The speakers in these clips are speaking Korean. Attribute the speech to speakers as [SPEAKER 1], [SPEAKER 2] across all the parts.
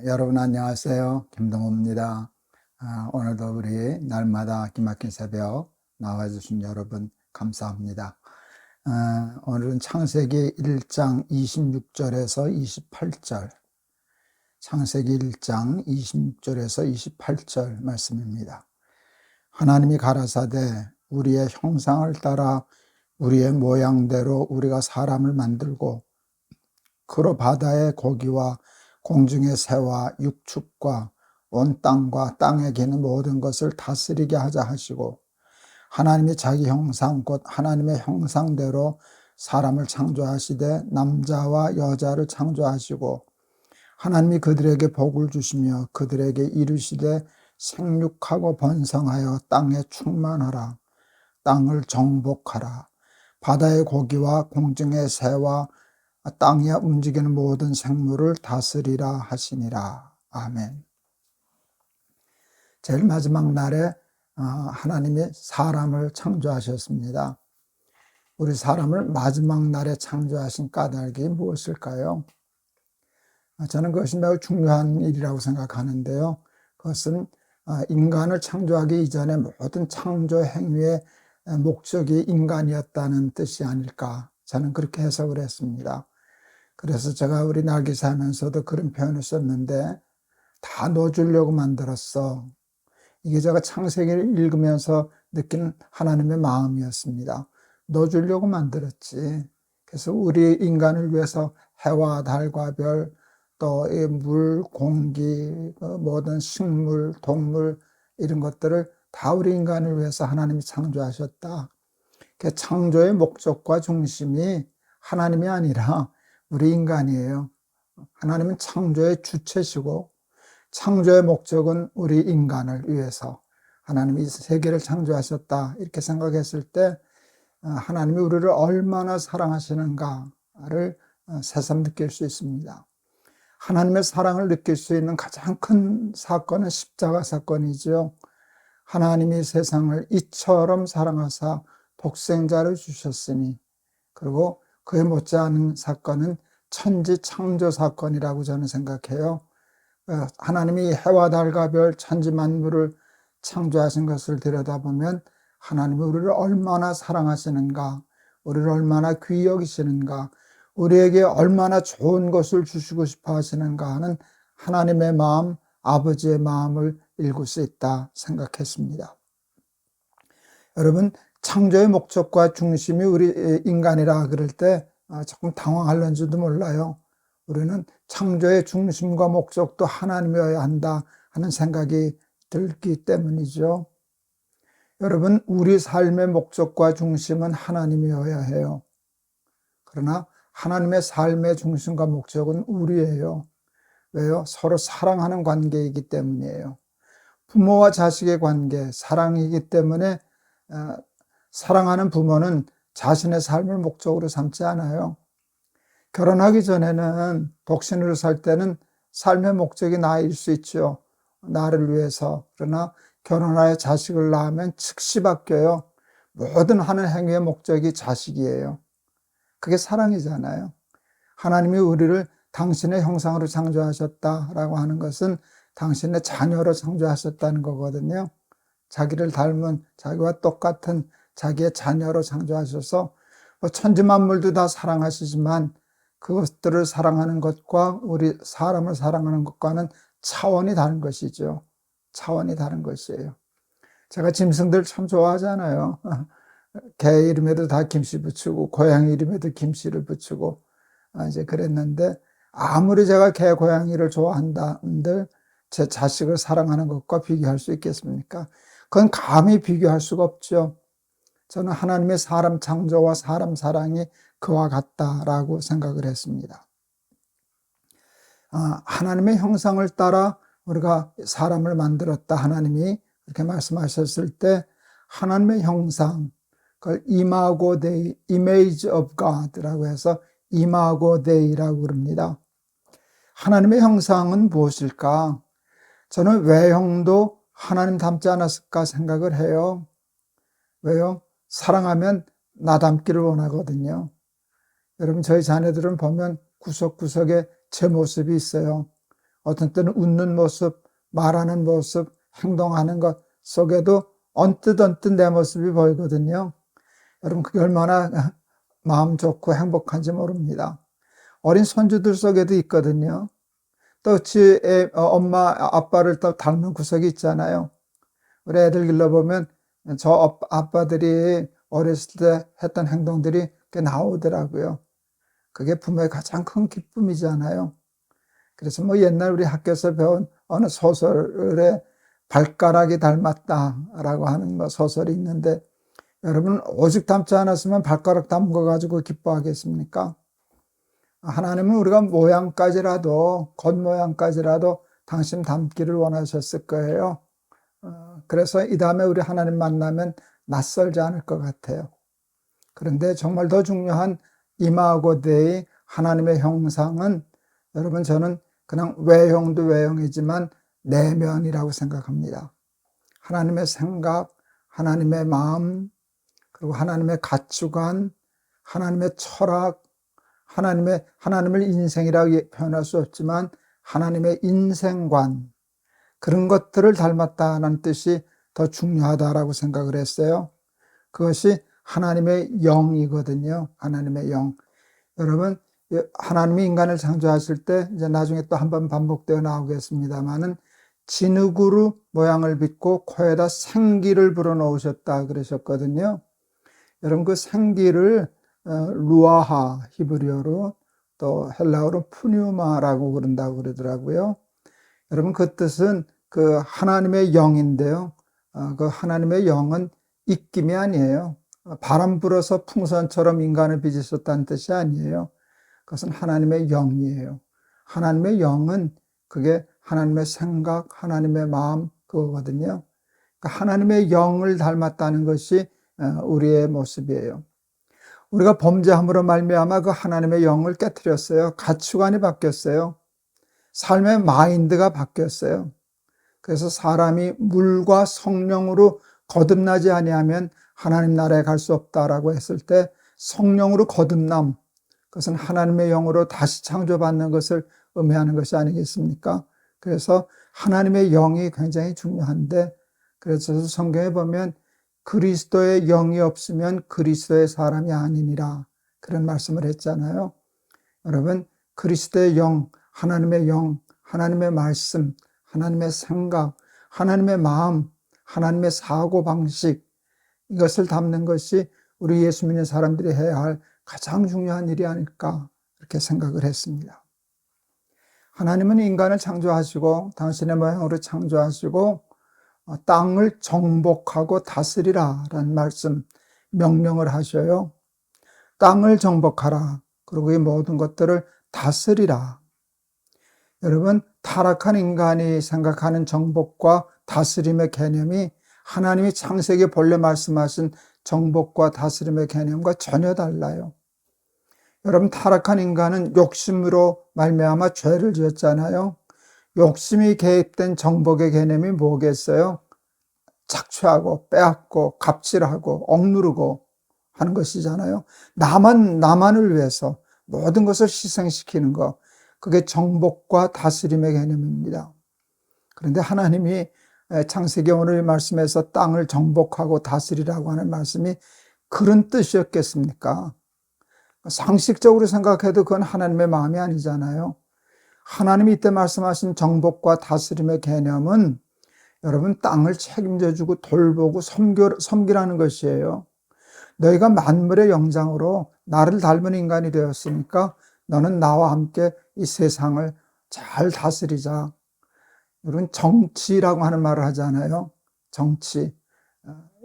[SPEAKER 1] 여러분 안녕하세요. 김동호입니다. 오늘도 우리 날마다 기막힌 새벽 나와주신 여러분 감사합니다. 오늘은 창세기 1장 26절에서 28절, 창세기 1장 26절에서 28절 말씀입니다. 하나님이 가라사대 우리의 형상을 따라 우리의 모양대로 우리가 사람을 만들고 그로 바다의 고기와 공중의 새와 육축과 온 땅과 땅에 기는 모든 것을 다스리게 하자 하시고, 하나님이 자기 형상 곧 하나님의 형상대로 사람을 창조하시되 남자와 여자를 창조하시고, 하나님이 그들에게 복을 주시며 그들에게 이르시되 생육하고 번성하여 땅에 충만하라. 땅을 정복하라. 바다의 고기와 공중의 새와 땅에 움직이는 모든 생물을 다스리라 하시니라. 아멘. 제일 마지막 날에 하나님이 사람을 창조하셨습니다. 우리 사람을 마지막 날에 창조하신 까닭이 무엇일까요? 저는 그것이 매우 중요한 일이라고 생각하는데요. 그것은 인간을 창조하기 이전에 모든 창조 행위의 목적이 인간이었다는 뜻이 아닐까, 저는 그렇게 해석을 했습니다. 그래서 제가 우리 날개사 하면서도 그런 표현을 썼는데, 다 넣어주려고 만들었어. 이게 제가 창세기를 읽으면서 느끼는 하나님의 마음이었습니다. 넣어주려고 만들었지. 그래서 우리 인간을 위해서 해와 달과 별, 또 이 물, 공기, 모든 식물, 동물 이런 것들을 다 우리 인간을 위해서 하나님이 창조하셨다. 그 창조의 목적과 중심이 하나님이 아니라 우리 인간이에요. 하나님은 창조의 주체시고 창조의 목적은 우리 인간을 위해서 하나님이 이 세계를 창조하셨다, 이렇게 생각했을 때 하나님이 우리를 얼마나 사랑하시는가를 새삼 느낄 수 있습니다. 하나님의 사랑을 느낄 수 있는 가장 큰 사건은 십자가 사건이죠. 하나님이 세상을 이처럼 사랑하사 독생자를 주셨으니, 그리고 그에 못지않은 사건은 천지 창조 사건이라고 저는 생각해요. 하나님이 해와 달과 별 천지 만물을 창조하신 것을 들여다보면 하나님이 우리를 얼마나 사랑하시는가, 우리를 얼마나 귀히 여기시는가, 우리에게 얼마나 좋은 것을 주시고 싶어 하시는가 하는 하나님의 마음, 아버지의 마음을 읽을 수 있다 생각했습니다. 여러분, 창조의 목적과 중심이 우리 인간이라 그럴 때 조금 당황할런지도 몰라요. 우리는 창조의 중심과 목적도 하나님이어야 한다 하는 생각이 들기 때문이죠. 여러분, 우리 삶의 목적과 중심은 하나님이어야 해요. 그러나 하나님의 삶의 중심과 목적은 우리예요. 왜요? 서로 사랑하는 관계이기 때문이에요. 부모와 자식의 관계, 사랑이기 때문에 사랑하는 부모는 자신의 삶을 목적으로 삼지 않아요. 결혼하기 전에는, 독신으로 살 때는 삶의 목적이 나일 수 있죠. 나를 위해서. 그러나 결혼하여 자식을 낳으면 즉시 바뀌어요. 모든 하는 행위의 목적이 자식이에요. 그게 사랑이잖아요. 하나님이 우리를 당신의 형상으로 창조하셨다라고 하는 것은 당신의 자녀로 창조하셨다는 거거든요. 자기를 닮은, 자기와 똑같은 자기의 자녀로 창조하셔서 천지 만물도 다 사랑하시지만 그것들을 사랑하는 것과 우리 사람을 사랑하는 것과는 차원이 다른 것이죠. 차원이 다른 것이에요. 제가 짐승들 참 좋아하잖아요. 개 이름에도 다 김씨 붙이고 고양이 이름에도 김씨를 붙이고 이제 그랬는데, 아무리 제가 개 고양이를 좋아한다 한들 제 자식을 사랑하는 것과 비교할 수 있겠습니까? 그건 감히 비교할 수가 없죠. 저는 하나님의 사람 창조와 사람 사랑이 그와 같다라고 생각을 했습니다. 하나님의 형상을 따라 우리가 사람을 만들었다, 하나님이 이렇게 말씀하셨을 때 하나님의 형상, 그걸 이마고 데이, image of God라고 해서 이마고 데이라고 그럽니다. 하나님의 형상은 무엇일까? 저는 외형도 하나님 닮지 않았을까 생각을 해요. 왜요? 사랑하면 나 닮기를 원하거든요. 여러분, 저희 자녀들은 보면 구석구석에 제 모습이 있어요. 어떤 때는 웃는 모습, 말하는 모습, 행동하는 것 속에도 언뜻 내 모습이 보이거든요. 여러분, 그게 얼마나 마음 좋고 행복한지 모릅니다. 어린 손주들 속에도 있거든요. 또 엄마, 아빠를 또 닮은 구석이 있잖아요. 우리 애들 길러보면 저 아빠들이 어렸을 때 했던 행동들이 나오더라고요. 그게 부모의 가장 큰 기쁨이잖아요. 그래서 뭐 옛날 우리 학교에서 배운 어느 소설에 발가락이 닮았다라고 하는 뭐 소설이 있는데, 여러분 오직 닮지 않았으면 발가락 닮은 거 가지고 기뻐하겠습니까? 하나님은 우리가 모양까지라도, 겉모양까지라도 당신 닮기를 원하셨을 거예요. 그래서 이 다음에 우리 하나님 만나면 낯설지 않을 것 같아요. 그런데 정말 더 중요한 임하고 대의 하나님의 형상은, 여러분, 저는 그냥 외형도 외형이지만 내면이라고 생각합니다. 하나님의 생각, 하나님의 마음, 그리고 하나님의 가치관, 하나님의 철학, 하나님을 인생이라고 표현할 수 없지만 하나님의 인생관, 그런 것들을 닮았다는 뜻이 더 중요하다라고 생각을 했어요. 그것이 하나님의 영이거든요. 하나님의 영. 여러분, 하나님이 인간을 창조하실 때, 이제 나중에 또 한 번 반복되어 나오겠습니다만은, 진흙으로 모양을 빚고 코에다 생기를 불어넣으셨다 그러셨거든요. 여러분, 그 생기를 루아하, 히브리어로, 또 헬라어로 푸뉴마라고 그런다고 그러더라고요. 여러분, 그 뜻은 그 하나님의 영인데요. 그 하나님의 영은 입김이 아니에요. 바람 불어서 풍선처럼 인간을 빚으셨다는 뜻이 아니에요. 그것은 하나님의 영이에요. 하나님의 영은 그게 하나님의 생각, 하나님의 마음, 그거거든요. 그러니까 하나님의 영을 닮았다는 것이 우리의 모습이에요. 우리가 범죄함으로 말미암아 그 하나님의 영을 깨트렸어요. 가치관이 바뀌었어요. 삶의 마인드가 바뀌었어요. 그래서 사람이 물과 성령으로 거듭나지 아니하면 하나님 나라에 갈 수 없다라고 했을 때, 성령으로 거듭남, 그것은 하나님의 영으로 다시 창조받는 것을 의미하는 것이 아니겠습니까? 그래서 하나님의 영이 굉장히 중요한데, 그래서 성경에 보면 그리스도의 영이 없으면 그리스도의 사람이 아니니라, 그런 말씀을 했잖아요. 여러분, 그리스도의 영, 하나님의 영, 하나님의 말씀, 하나님의 생각, 하나님의 마음, 하나님의 사고방식, 이것을 담는 것이 우리 예수 믿는 사람들이 해야 할 가장 중요한 일이 아닐까, 이렇게 생각을 했습니다. 하나님은 인간을 창조하시고 당신의 모양으로 창조하시고 땅을 정복하고 다스리라 라는 말씀, 명령을 하셔요. 땅을 정복하라. 그리고 이 모든 것들을 다스리라. 여러분, 타락한 인간이 생각하는 정복과 다스림의 개념이 하나님이 창세기 본래 말씀하신 정복과 다스림의 개념과 전혀 달라요. 여러분, 타락한 인간은 욕심으로 말미암아 죄를 지었잖아요. 욕심이 개입된 정복의 개념이 뭐겠어요? 착취하고 빼앗고 갑질하고 억누르고 하는 것이잖아요. 나만을 위해서 모든 것을 희생시키는 것, 그게 정복과 다스림의 개념입니다. 그런데 하나님이 창세기 오늘 말씀에서 땅을 정복하고 다스리라고 하는 말씀이 그런 뜻이었겠습니까? 상식적으로 생각해도 그건 하나님의 마음이 아니잖아요. 하나님이 이때 말씀하신 정복과 다스림의 개념은, 여러분, 땅을 책임져주고 돌보고 섬기라는 것이에요. 너희가 만물의 영장으로 나를 닮은 인간이 되었으니까 너는 나와 함께 이 세상을 잘 다스리자. 여러분, 정치라고 하는 말을 하잖아요. 정치.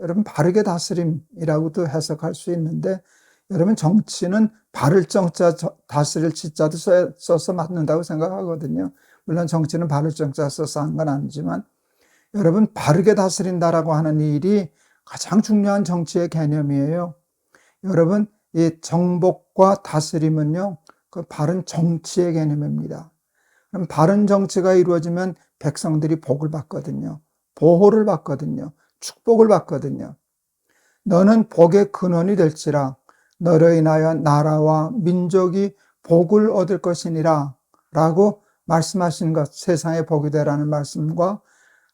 [SPEAKER 1] 여러분, 바르게 다스림이라고도 해석할 수 있는데, 여러분, 정치는 바를 정자, 다스릴 지자도 써서 맞는다고 생각하거든요. 물론 정치는 바를 정자 써서 한 건 아니지만, 여러분, 바르게 다스린다라고 하는 일이 가장 중요한 정치의 개념이에요. 여러분, 이 정복과 다스림은요, 그 바른 정치의 개념입니다. 그럼 바른 정치가 이루어지면 백성들이 복을 받거든요. 보호를 받거든요. 축복을 받거든요. 너는 복의 근원이 될지라, 너로 인하여 나라와 민족이 복을 얻을 것이니라 라고 말씀하신 것, 세상의 복이 되라는 말씀과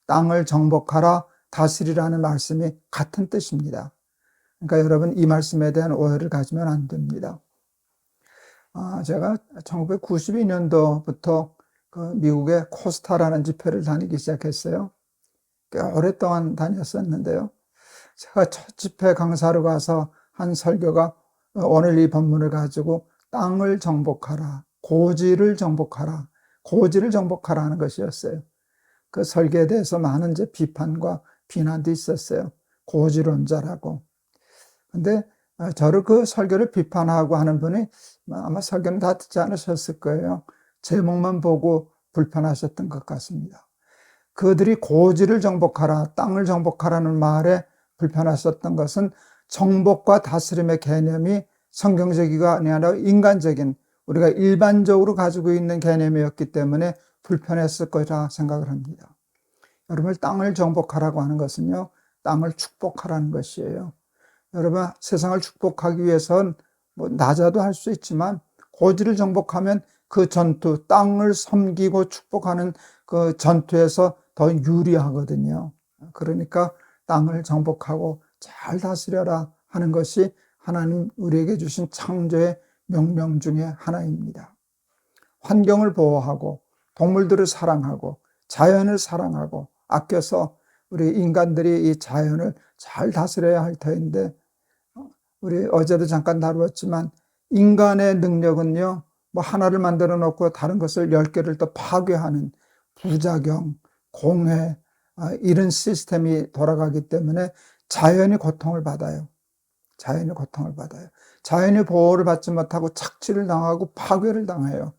[SPEAKER 1] 땅을 정복하라, 다스리라는 말씀이 같은 뜻입니다. 그러니까 여러분, 이 말씀에 대한 오해를 가지면 안 됩니다. 제가 1992년도부터 그 미국의 코스타라는 집회를 다니기 시작했어요. 꽤 오랫동안 다녔었는데요. 제가 첫 집회 강사로 가서 한 설교가 오늘 이 본문을 가지고 땅을 정복하라, 고지를 정복하라, 고지를 정복하라는 것이었어요. 그 설교에 대해서 많은 이제 비판과 비난도 있었어요. 고지론자라고. 근데 저를 그 설교를 비판하고 하는 분이 아마 설교는 다 듣지 않으셨을 거예요. 제목만 보고 불편하셨던 것 같습니다. 그들이 고지를 정복하라, 땅을 정복하라는 말에 불편하셨던 것은 정복과 다스림의 개념이 성경적이가 아니라 인간적인, 우리가 일반적으로 가지고 있는 개념이었기 때문에 불편했을 거라 생각을 합니다. 여러분, 땅을 정복하라고 하는 것은요, 땅을 축복하라는 것이에요. 여러분, 세상을 축복하기 위해선 낮아도 할 수 있지만 고지를 정복하면 그 전투, 땅을 섬기고 축복하는 그 전투에서 더 유리하거든요. 그러니까 땅을 정복하고 잘 다스려라 하는 것이 하나님 우리에게 주신 창조의 명령 중에 하나입니다. 환경을 보호하고 동물들을 사랑하고 자연을 사랑하고 아껴서 우리 인간들이 이 자연을 잘 다스려야 할 터인데, 우리 어제도 잠깐 다루었지만 인간의 능력은요, 하나를 만들어 놓고 다른 것을 10개를 또 파괴하는 부작용, 공해, 이런 시스템이 돌아가기 때문에 자연이 고통을 받아요. 자연이 고통을 받아요. 자연이 보호를 받지 못하고 착취를 당하고 파괴를 당해요.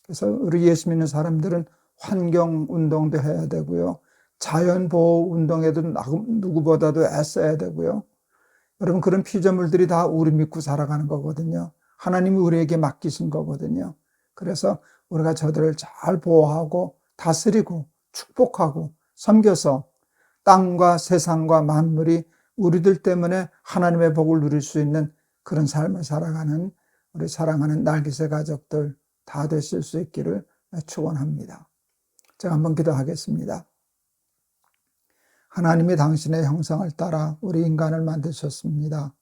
[SPEAKER 1] 그래서 우리 예수 믿는 사람들은 환경 운동도 해야 되고요. 자연 보호 운동에도 누구보다도 애써야 되고요. 여러분, 그런 피조물들이 다 우리 믿고 살아가는 거거든요. 하나님이 우리에게 맡기신 거거든요. 그래서 우리가 저들을 잘 보호하고 다스리고 축복하고 섬겨서 땅과 세상과 만물이 우리들 때문에 하나님의 복을 누릴 수 있는 그런 삶을 살아가는 우리 사랑하는 날기새 가족들 다 되실 수 있기를 축원합니다. 제가 한번 기도하겠습니다. 하나님이 당신의 형상을 따라 우리 인간을 만드셨습니다.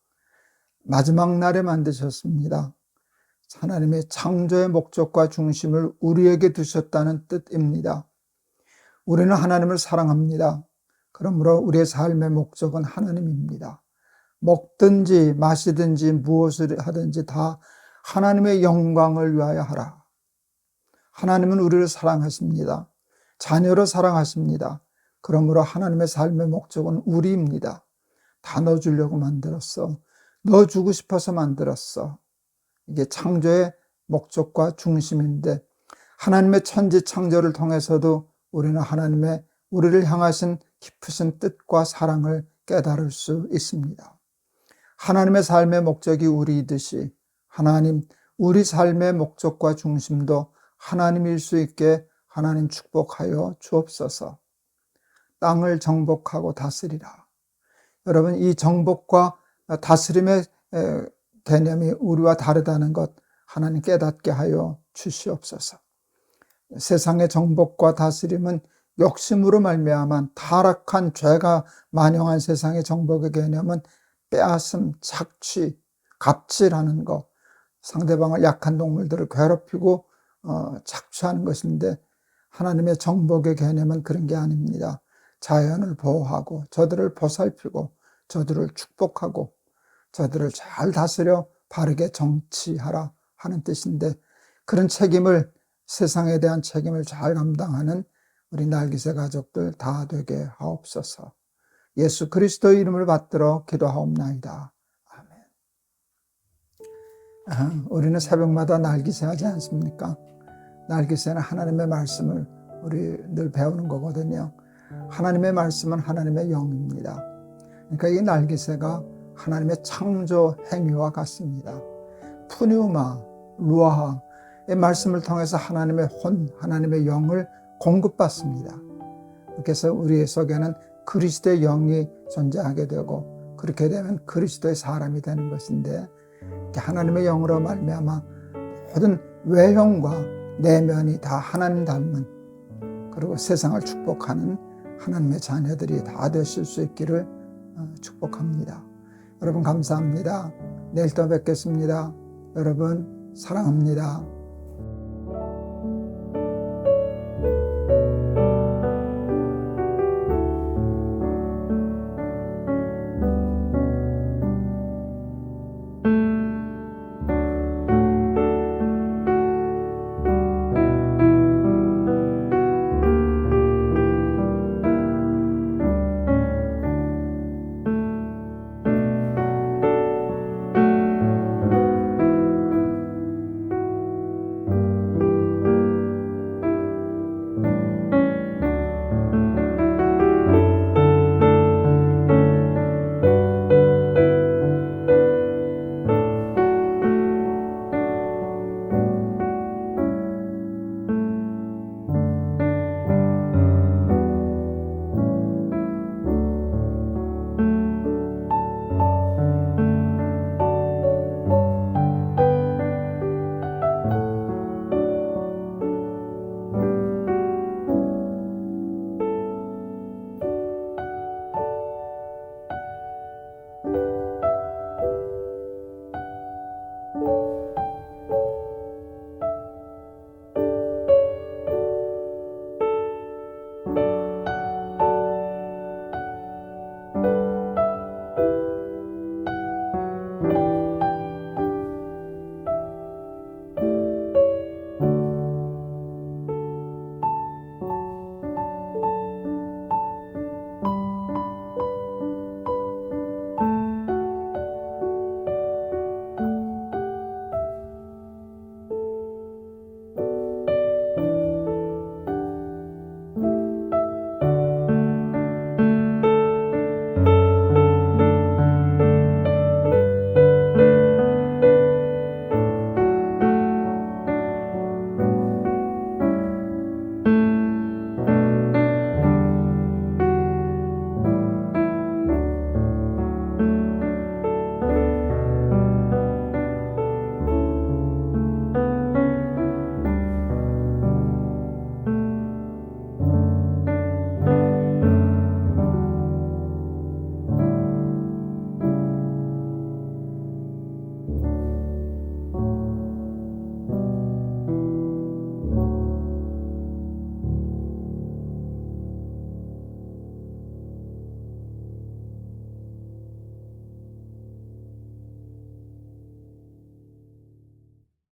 [SPEAKER 1] 마지막 날에 만드셨습니다. 하나님의 창조의 목적과 중심을 우리에게 두셨다는 뜻입니다. 우리는 하나님을 사랑합니다. 그러므로 우리의 삶의 목적은 하나님입니다. 먹든지 마시든지 무엇을 하든지 다 하나님의 영광을 위하여 하라. 하나님은 우리를 사랑하십니다. 자녀로 사랑하십니다. 그러므로 하나님의 삶의 목적은 우리입니다. 다 넣어주려고 만들었어. 넣어주고 싶어서 만들었어. 이게 창조의 목적과 중심인데, 하나님의 천지 창조를 통해서도 우리는 하나님의 우리를 향하신 깊으신 뜻과 사랑을 깨달을 수 있습니다. 하나님의 삶의 목적이 우리이듯이 하나님, 우리 삶의 목적과 중심도 하나님일 수 있게 하나님 축복하여 주옵소서. 땅을 정복하고 다스리라. 여러분, 이 정복과 다스림의 개념이 우리와 다르다는 것 하나님 깨닫게 하여 주시옵소서. 세상의 정복과 다스림은 욕심으로 말미암아 타락한 죄가 만영한 세상의 정복의 개념은 빼앗음, 착취, 갑질하는 것, 상대방을 약한 동물들을 괴롭히고 착취하는 것인데, 하나님의 정복의 개념은 그런 게 아닙니다. 자연을 보호하고 저들을 보살피고 저들을 축복하고 저들을 잘 다스려 바르게 정치하라 하는 뜻인데, 그런 책임을, 세상에 대한 책임을 잘 감당하는 우리 날기새 가족들 다 되게 하옵소서. 예수 그리스도의 이름을 받들어 기도하옵나이다. 아멘. 우리는 새벽마다 날기새 하지 않습니까? 날기새는 하나님의 말씀을 우리 늘 배우는 거거든요. 하나님의 말씀은 하나님의 영입니다. 그러니까 이 날기새가 하나님의 창조 행위와 같습니다. 푸뉴마, 루아하, 이 말씀을 통해서 하나님의 혼, 하나님의 영을 공급받습니다. 그래서 우리 속에는 그리스도의 영이 존재하게 되고, 그렇게 되면 그리스도의 사람이 되는 것인데, 하나님의 영으로 말미암아 모든 외형과 내면이 다 하나님 닮은, 그리고 세상을 축복하는 하나님의 자녀들이 다 되실 수 있기를 축복합니다. 여러분 감사합니다. 내일 또 뵙겠습니다. 여러분 사랑합니다.